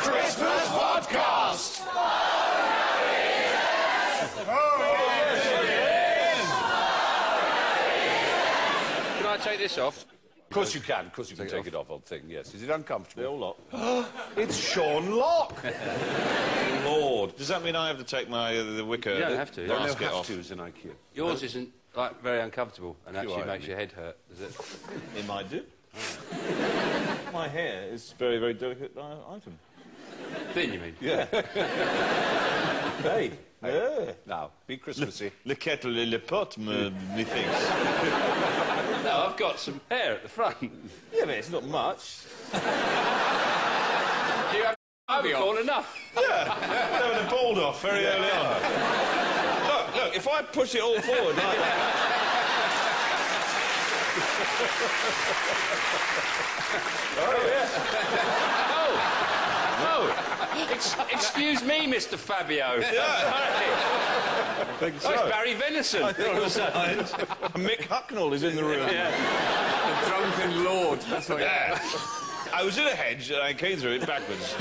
Christmas podcast! Can I take this off? Of course you can. Of course you can take it off, old thing, yes. Is it uncomfortable? The old lot. It's Sean Locke! Lord. Does that mean I have to take my the wicker? You don't have to. There are no basket off? have-tos in IQ. Yours isn't, like, very uncomfortable and actually makes your head hurt, does it? It might do. My hair is a very, very delicate item. Thin, you mean? Yeah. Hey. Yeah. Now, be Christmassy. Le kettle et le pot, methinks. No, I've got some hair at the front. Yeah, but it's not much. Do you have all enough? Yeah. Having a bald off very early on. Look, if I push it all forward like that... Excuse me, Mr. Fabio. Thank you, Oh, it's Barry Venison. Mick Hucknall is in the room. Yeah. The drunken lord. That's what I was in a hedge and I came through it backwards.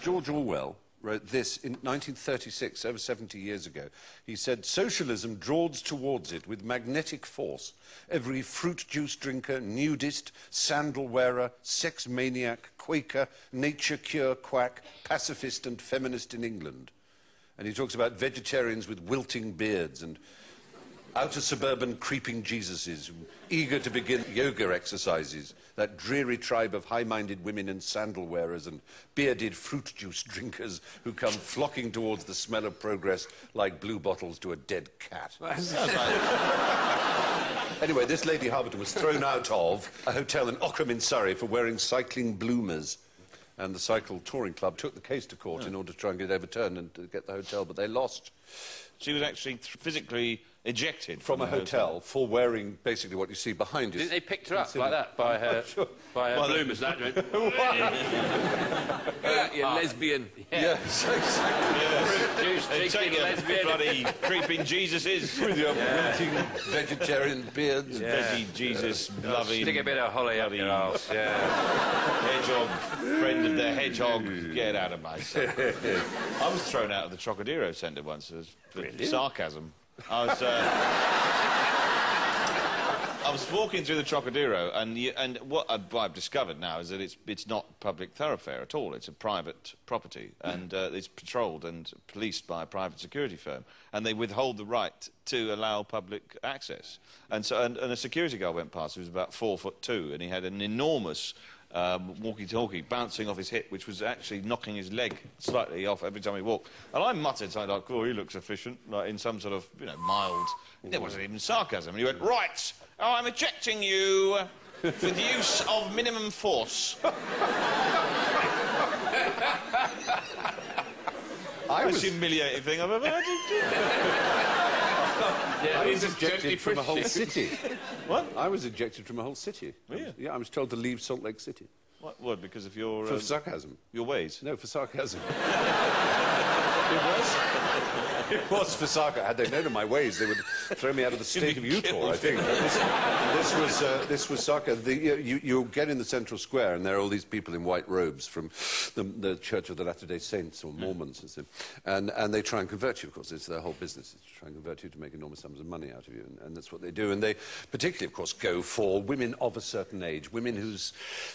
George Orwell wrote this in 1936, over 70 years ago. He said, socialism draws towards it with magnetic force every fruit juice drinker, nudist, sandal wearer, sex maniac, Quaker, nature cure quack, pacifist and feminist in England. And he talks about vegetarians with wilting beards and outer suburban creeping Jesuses, eager to begin yoga exercises, that dreary tribe of high-minded women and sandal wearers and bearded fruit juice drinkers who come flocking towards the smell of progress like blue bottles to a dead cat. Anyway, this Lady Harberton was thrown out of a hotel in Ockham in Surrey for wearing cycling bloomers. And the Cycle Touring Club took the case to court in order to try and get it overturned and to get the hotel, but they lost. She was actually physically ejected from a hotel for wearing basically what you see behind you. Didn't they pick her up like that by her, by her bloomers? That you lesbian. Yes, exactly. Juice drinking lesbian. Bloody creeping Jesus is. With your wilting vegetarian beards. Veggie Jesus, loving. Stick a bit of holly up your arse. Yeah. Hedgehog, friend of the hedgehog, get out of my sight. I was thrown out of the Trocadero Centre once for sarcasm. I was walking through the Trocadero, and what I've discovered now is that it's not public thoroughfare at all. It's a private property, and it's patrolled and policed by a private security firm, and they withhold the right to allow public access. And so, and a security guard went past who was about 4'2", and he had an enormous walkie-talkie bouncing off his hip, which was actually knocking his leg slightly off every time he walked. And I muttered something like, oh, he looks efficient, like in some sort of, you know, mild... There wasn't even sarcasm. And he went, right, I'm ejecting you with use of minimum force. Most humiliating thing I've ever heard. I was ejected from a whole city. What? I was ejected from a whole city. Yeah, I was told to leave Salt Lake City. What? Because of your... For sarcasm. Your ways? No, for sarcasm. It was for sarcasm. Had they known of my ways, they would throw me out of the state of Utah, I think. This was sarcasm. You get in the central square, and there are all these people in white robes from the Church of the Latter-day Saints or Mormons, and they try and convert you, of course. It's their whole business, is to try and convert you to make enormous sums of money out of you, and that's what they do. And they particularly, of course, go for women of a certain age, women whose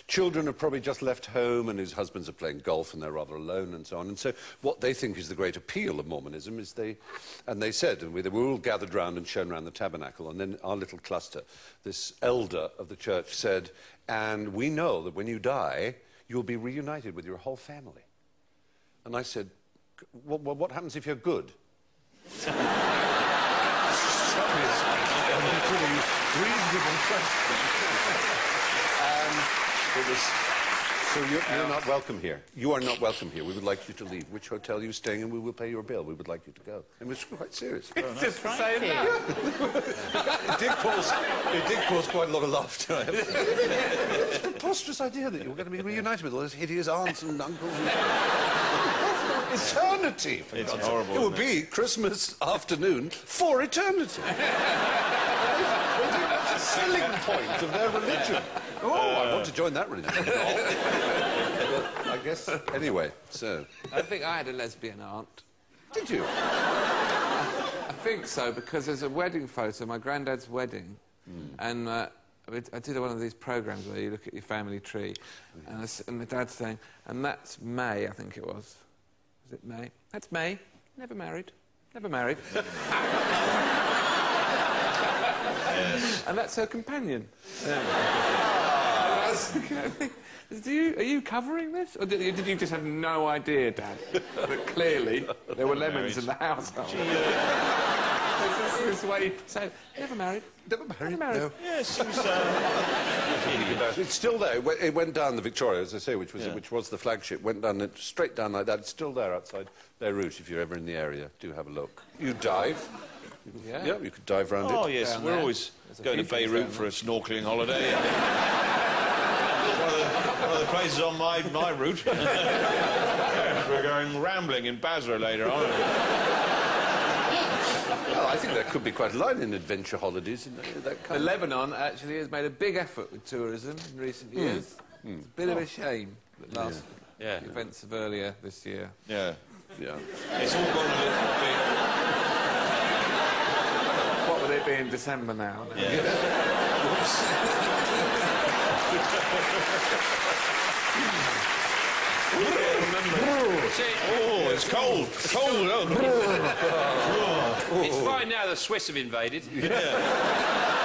children have probably just left home and whose husbands are playing golf and they're rather alone and so on. And so what they think is the great appeal of Mormonism is they said, and we were all gathered round and shown around the tabernacle, and then our little cluster, this elder of the church said, and we know that when you die, you'll be reunited with your whole family. And I said, what happens if you're good? It was... So you're not welcome here. You are not welcome here. We would like you to leave. Which hotel are you staying in? We will pay your bill. We would like you to go. And it was quite serious. It's just saying that. It did cause quite a lot of laughter. It's a preposterous idea that you were going to be reunited with all those hideous aunts and uncles. Eternity. It's horrible. It will be Christmas afternoon for eternity. selling point of their religion. Oh, I want to join that religion. But I guess... Anyway, so... I think I had a lesbian aunt. Did you? I think so, because there's a wedding photo, my granddad's wedding, and I did one of these programmes where you look at your family tree, and the dad's saying, and that's May, I think it was. Was it May? That's May. Never married. Never married. Yes. And that's her companion. Are you covering this? Or did you just have no idea, Dad, that clearly there were lemons in the household? This way, so, never married. Never married? Never married. No. Yes, he was... It's still there. It went down the Victoria, as I say, which was the flagship. Went down straight down like that. It's still there outside Beirut. If you're ever in the area, do have a look. You dive. Yeah. Yeah, you could dive round it. Oh, yes, Down we're there. always There's a going to few things Beirut down for a snorkelling holiday. one of the places on my route. Yes, we're going rambling in Basra later on. Well, I think there could be quite a line in adventure holidays in that kind Lebanon actually has made a big effort with tourism in recent years. It's a bit of a shame that last events of earlier this year. Yeah. Yeah. It's all gone a little bit... What would it be in December now? Oh, it's cold. Cold. It's fine now the Swiss have invaded. Yeah.